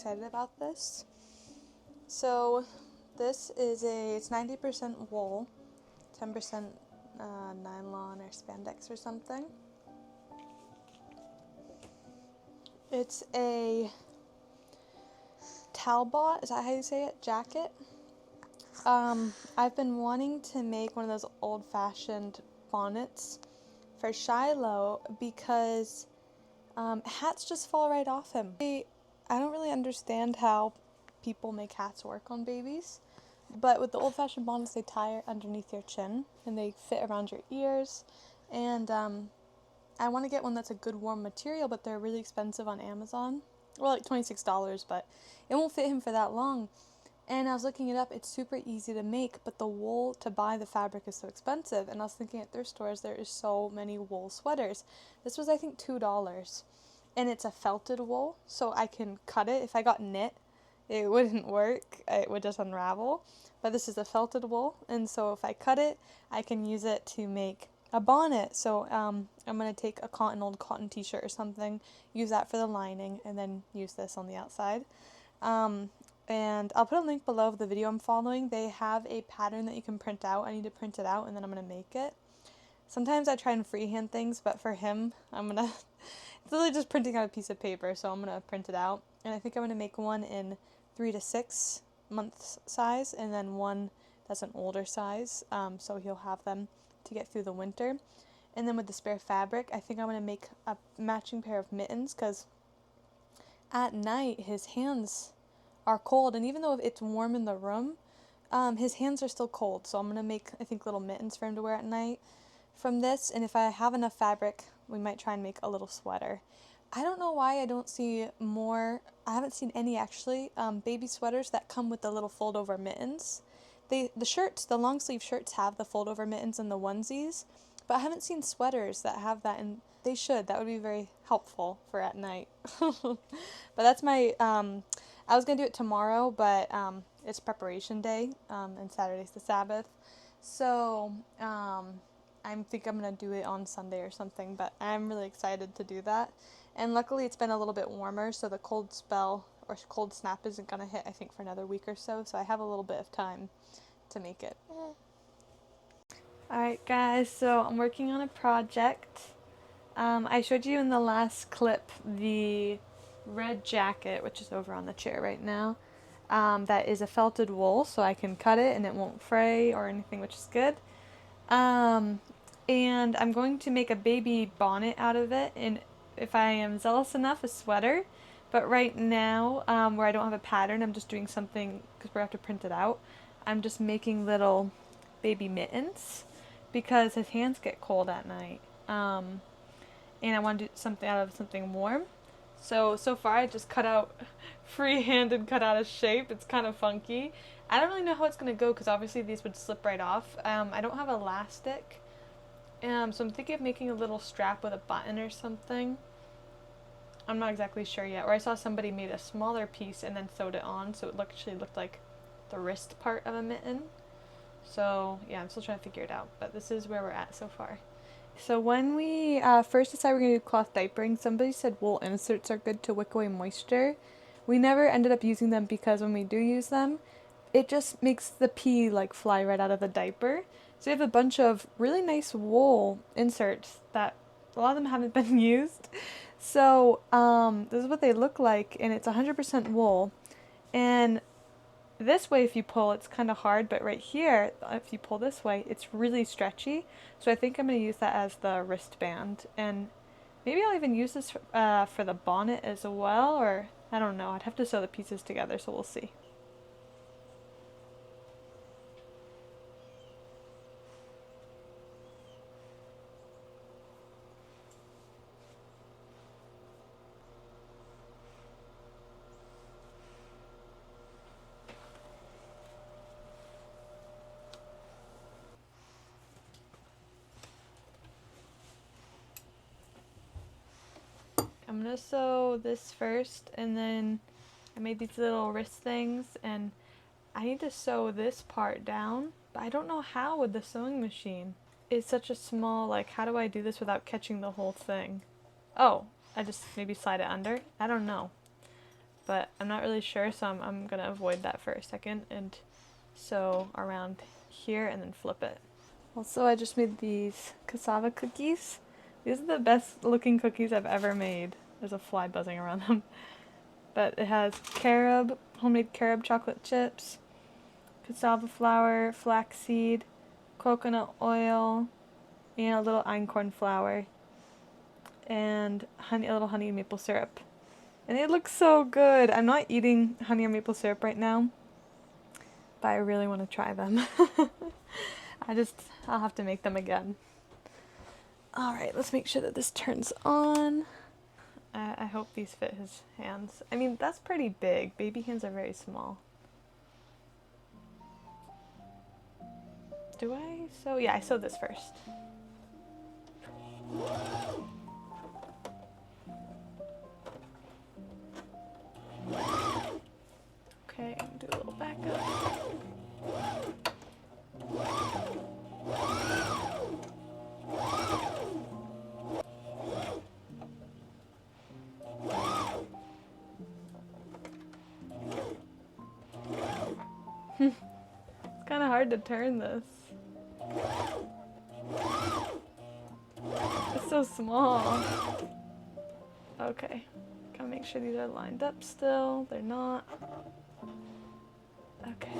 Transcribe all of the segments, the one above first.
excited about this. So this is it's 90% wool, 10% nylon or spandex or something. It's a Talbot, is that how you say it? Jacket. I've been wanting to make one of those old-fashioned bonnets for Shiloh because hats just fall right off him. I don't really understand how people make hats work on babies, but with the old-fashioned bonnets, they tie underneath your chin and they fit around your ears. And I want to get one that's a good warm material, but they're really expensive on Amazon. Well, like $26, but it won't fit him for that long. And I was looking it up, it's super easy to make, but the wool to buy the fabric is so expensive. And I was thinking at thrift stores, there is so many wool sweaters. This was, I think, $2. And it's a felted wool, so I can cut it. If I got knit, it wouldn't work. It would just unravel. But this is a felted wool, and so if I cut it, I can use it to make a bonnet. So I'm going to take old cotton t-shirt or something, use that for the lining, and then use this on the outside. And I'll put a link below of the video I'm following. They have a pattern that you can print out. I need to print it out and then I'm going to make it. Sometimes I try and freehand things, but for him, it's literally just printing out a piece of paper, so I'm going to print it out. And I think I'm going to make one in 3 to 6 months size, and then one that's an older size, so he'll have them to get through the winter. And then with the spare fabric, I think I'm going to make a matching pair of mittens, because at night his hands are cold, and even though it's warm in the room, his hands are still cold, so I'm going to make, I think, little mittens for him to wear at night from this. And if I have enough fabric, we might try and make a little sweater. I don't know why I don't see more, I haven't seen any actually, baby sweaters that come with the little fold over mittens. The shirts, the long sleeve shirts have the fold over mittens and the onesies, but I haven't seen sweaters that have that, and they should. That would be very helpful for at night. But that's my, I was going to do it tomorrow, but it's preparation day, and Saturday's the Sabbath. So I think I'm going to do it on Sunday or something, but I'm really excited to do that. And luckily it's been a little bit warmer, so the cold spell or cold snap isn't going to hit, I think, for another week or so. So I have a little bit of time to make it. Alright guys, so I'm working on a project. I showed you in the last clip the red jacket, which is over on the chair right now. That is a felted wool, so I can cut it and it won't fray or anything, which is good. And I'm going to make a baby bonnet out of it, and if I am zealous enough, a sweater. But right now, where I don't have a pattern, I'm just doing something, because we have to print it out, I'm just making little baby mittens, because his hands get cold at night. And I want to do something out of something warm. So far I just freehanded cut out a shape. It's kind of funky. I don't really know how it's going to go, because obviously these would slip right off. I don't have elastic. So I'm thinking of making a little strap with a button or something. I'm not exactly sure yet. Or I saw somebody made a smaller piece and then sewed it on, so it actually looked like the wrist part of a mitten. So yeah, I'm still trying to figure it out, but this is where we're at so far. So when we first decided we're going to do cloth diapering, somebody said wool inserts are good to wick away moisture. We never ended up using them, because when we do use them, it just makes the pee like fly right out of the diaper. So we have a bunch of really nice wool inserts that a lot of them haven't been used. So this is what they look like, and it's 100% wool. And this way, if you pull, it's kind of hard, but right here, if you pull this way, it's really stretchy. So I think I'm going to use that as the wristband, and maybe I'll even use this for the bonnet as well, or I don't know. I'd have to sew the pieces together, so we'll see. I'm going to sew this first, and then I made these little wrist things, and I need to sew this part down, but I don't know how with the sewing machine. It's such a small, like, how do I do this without catching the whole thing? Oh, I just maybe slide it under? I don't know. but I'm not really sure, so I'm gonna avoid that for a second and sew around here and then flip it. Also, I just made these cassava cookies. These are the best looking cookies I've ever made. There's a fly buzzing around them. But it has carob, homemade carob chocolate chips, cassava flour, flaxseed, coconut oil, and a little einkorn flour, and honey, a little honey and maple syrup. And they look so good. I'm not eating honey or maple syrup right now, but I really want to try them. I'll have to make them again. Alright, let's make sure that this turns on. I hope these fit his hands. I mean, that's pretty big. Baby hands are very small. Do I sew? Yeah, I sew this first. Okay, do a little backup. It's kind of hard to turn this. It's so small. Okay, gotta make sure these are lined up still. They're not. Okay.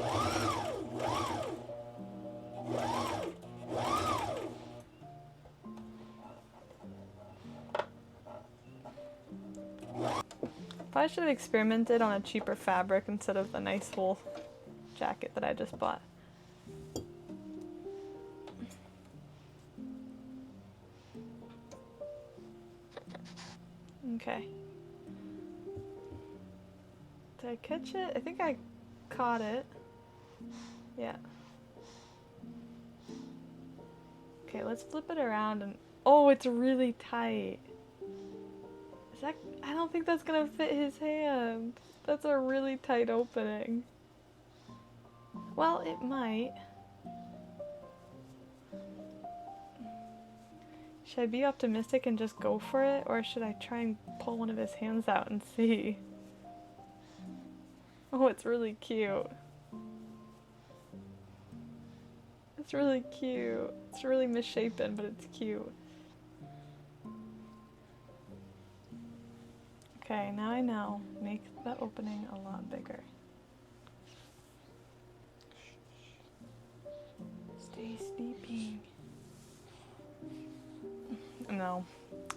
Probably should have experimented on a cheaper fabric instead of the nice wool jacket that I just bought. Okay. Did I catch it? I think I caught it. Yeah. Okay, let's flip it around and... Oh, it's really tight. Is that... I don't think that's gonna fit his hand. That's a really tight opening. Well, it might. Should I be optimistic and just go for it? Or should I try and pull one of his hands out and see? Oh, it's really cute. It's really cute. It's really misshapen, but it's cute. Okay, now I know. Make the opening a lot bigger. Stay sleeping. No.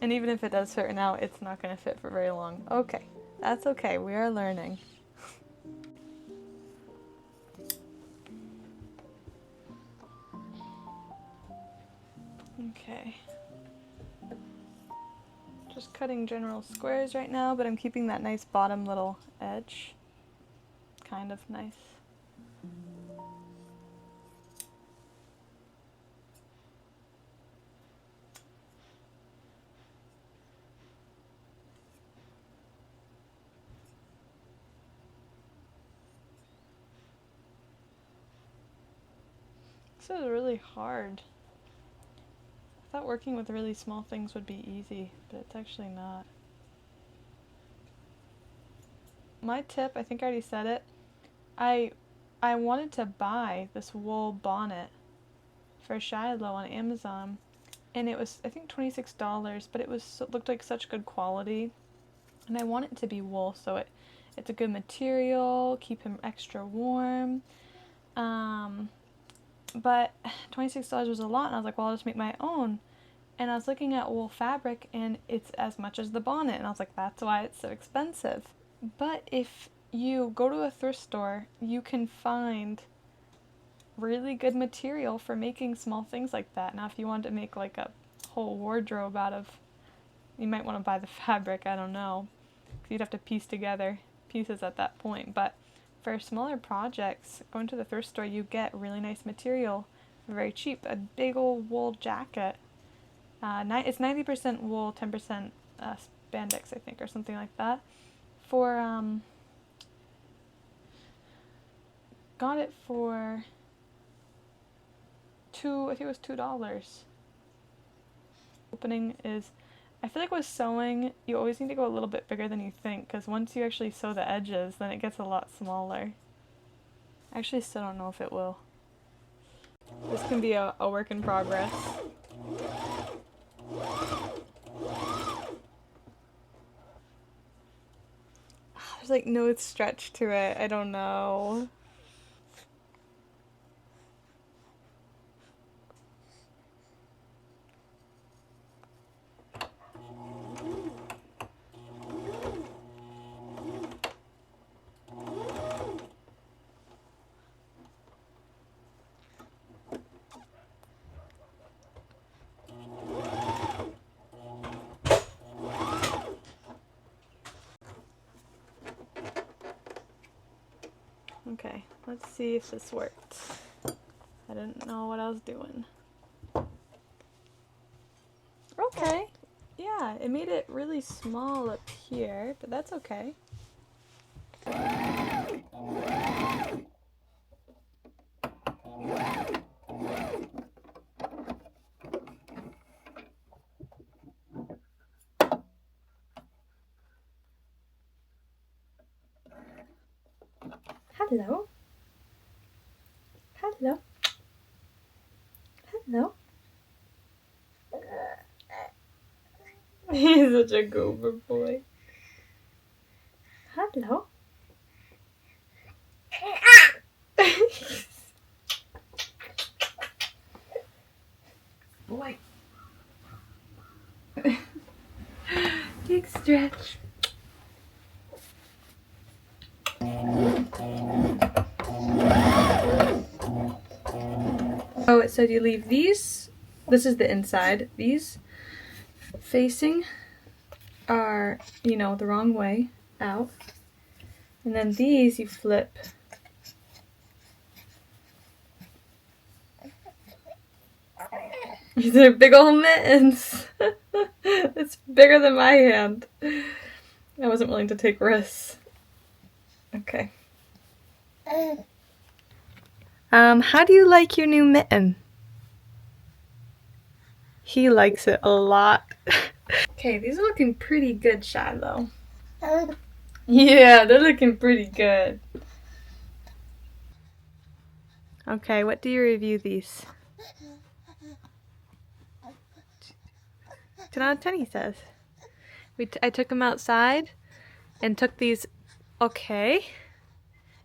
And even if it does fit right now, it's not going to fit for very long. Okay. That's okay. We are learning. Okay. Just cutting general squares right now, but I'm keeping that nice bottom little edge. Kind of nice. This is really hard. I thought working with really small things would be easy, but it's actually not. My tip, I think I already said it, I wanted to buy this wool bonnet for Shiloh on Amazon, and it was, I think, $26, but it looked like such good quality, and I want it to be wool, so it's a good material, keep him extra warm, but $26 was a lot, and I was like, well, I'll just make my own. And I was looking at wool fabric, and it's as much as the bonnet, and I was like, that's why it's so expensive. But if you go to a thrift store, you can find really good material for making small things like that. Now, if you wanted to make like a whole wardrobe out of, you might want to buy the fabric, I don't know, because you'd have to piece together pieces at that point. But for smaller projects, going to the thrift store, you get really nice material for very cheap. A big old wool jacket. It's 90% wool, 10% spandex, I think, or something like that. For, got it for I think it was $2. Opening is I feel like with sewing, you always need to go a little bit bigger than you think, because once you actually sew the edges, then it gets a lot smaller. I actually still don't know if it will. This can be a work in progress. There's like no stretch to it. I don't know. Okay, let's see if this worked. I didn't know what I was doing. Okay. Yeah, it made it really small up here, but that's okay. Hello. Hello. Hello. He's such a goober boy. Hello. Boy. Big stretch. Oh, it said you leave these, this is the inside, these facing are, you know, the wrong way out. And then these you flip. These are big old mittens. It's bigger than my hand. I wasn't willing to take risks. Okay. How do you like your new mitten? He likes it a lot. Okay, these are looking pretty good, Shiloh. Yeah, they're looking pretty good. Okay, what do you review these? 10 out of 10, he says. I took them outside and took these, okay,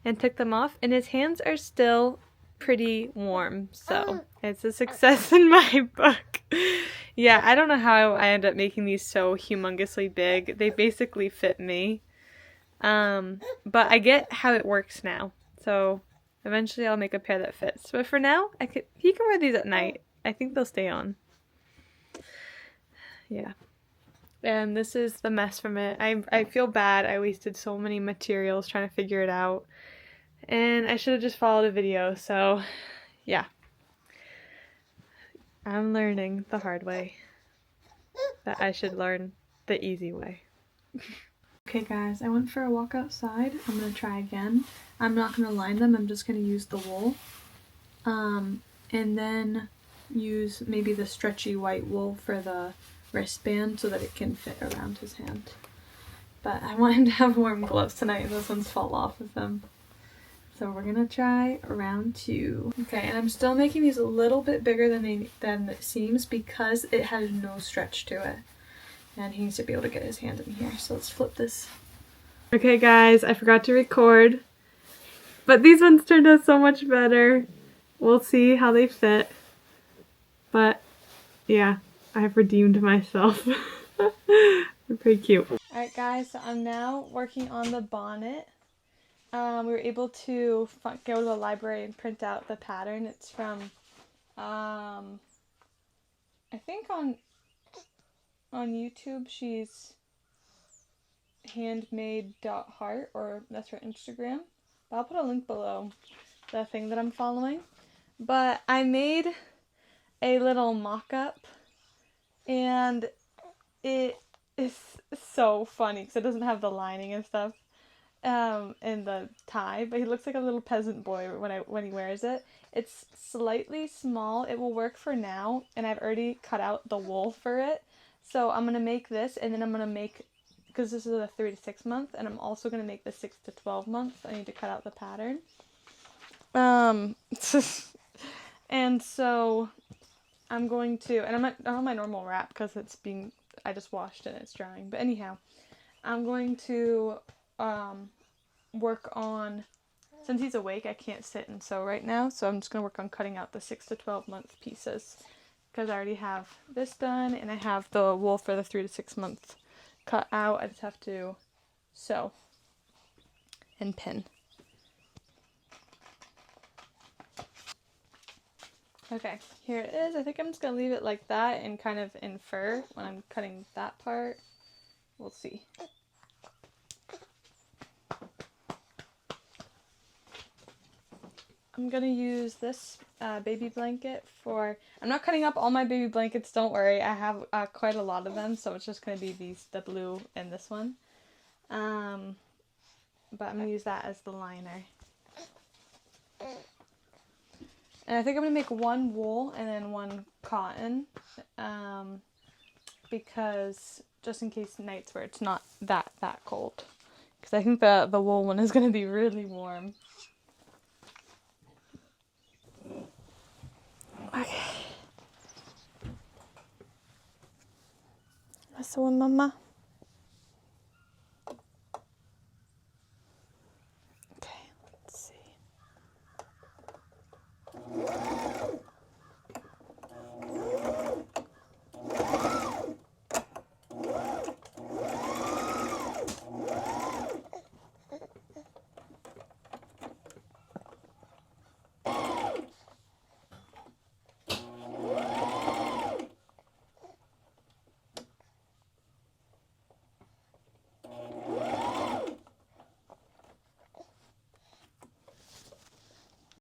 and took them off, and his hands are still pretty warm, so it's a success in my book. Yeah, I don't know how I ended up making these so humongously big. They basically fit me. But I get how it works now, so eventually I'll make a pair that fits. But for now, he can wear these at night. I think they'll stay on. Yeah. And this is the mess from it. I feel bad. I wasted so many materials trying to figure it out. And I should have just followed a video, so yeah. I'm learning the hard way. That I should learn the easy way. Okay guys, I went for a walk outside. I'm going to try again. I'm not going to line them, I'm just going to use the wool. And then use maybe the stretchy white wool for the wristband so that it can fit around his hand. But I want him to have warm gloves tonight. Those ones fall off of him. So we're gonna try round 2. Okay, and I'm still making these a little bit bigger than it seems because it has no stretch to it. And he needs to be able to get his hand in here. So let's flip this. Okay guys, I forgot to record. But these ones turned out so much better. We'll see how they fit. But yeah, I've redeemed myself. They're pretty cute. Alright guys, so I'm now working on the bonnet. We were able to go to the library and print out the pattern. It's from, I think on YouTube she's handmade.heart, or that's her Instagram. But I'll put a link below the thing that I'm following. But I made a little mock-up, and it is so funny because it doesn't have the lining and stuff. And the tie, but he looks like a little peasant boy when he wears it. It's slightly small. It will work for now, and I've already cut out the wool for it, So I'm going to make this, and then I'm going to make, because this is a 3 to 6 month, and I'm also going to make the 6 to 12 months. I need to cut out the pattern. And so I'm going to, and I'm not on my normal wrap because I just washed it and it's drying. But anyhow, I'm going to work on, since he's awake, I can't sit and sew right now, so I'm just going to work on cutting out the 6 to 12 month pieces, because I already have this done, and I have the wool for the 3 to 6 month cut out. I just have to sew and pin. Okay, here it is. I think I'm just going to leave it like that and kind of infer when I'm cutting that part. We'll see. I'm going to use this baby blanket for... I'm not cutting up all my baby blankets, don't worry. I have quite a lot of them, so it's just going to be the blue and this one. But I'm going to use that as the liner. And I think I'm going to make one wool and then one cotton, because just in case nights where it's not that cold. Because I think the wool one is going to be really warm. Okay. So, Mama. Okay, let's see.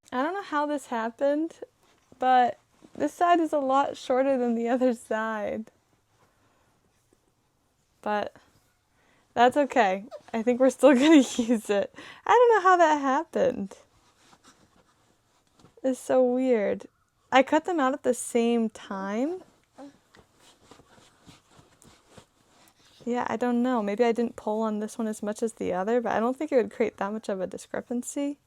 I don't know how this happened, but this side is a lot shorter than the other side. But that's okay. I think we're still going to use it. I don't know how that happened. It's so weird. I cut them out at the same time. Yeah, I don't know. Maybe I didn't pull on this one as much as the other, but I don't think it would create that much of a discrepancy.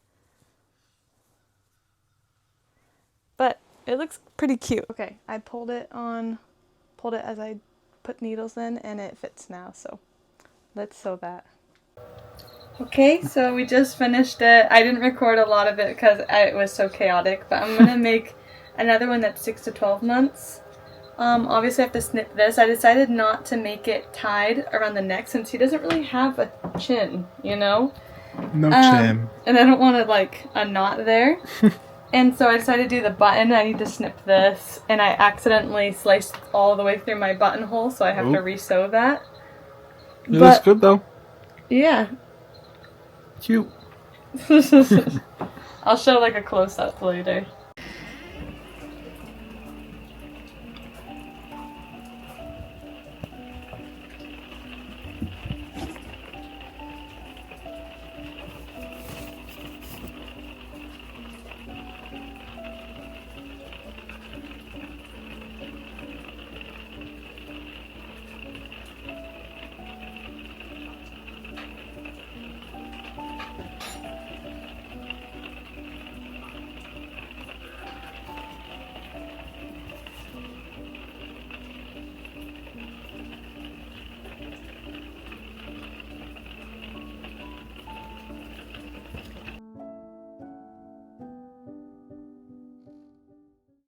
But it looks pretty cute. Okay, I pulled it as I put needles in, and it fits now, so let's sew that. Okay, so we just finished it. I didn't record a lot of it because it was so chaotic, but I'm gonna make another one that's 6 to 12 months. Obviously I have to snip this. I decided not to make it tied around the neck since he doesn't really have a chin, you know? No chin. And I don't want to, like, a knot there. And so I decided to do the button. I need to snip this. And I accidentally sliced all the way through my buttonhole, so I have to re-sew that. It looks good, though. Yeah. Cute. I'll show, like, a close-up later.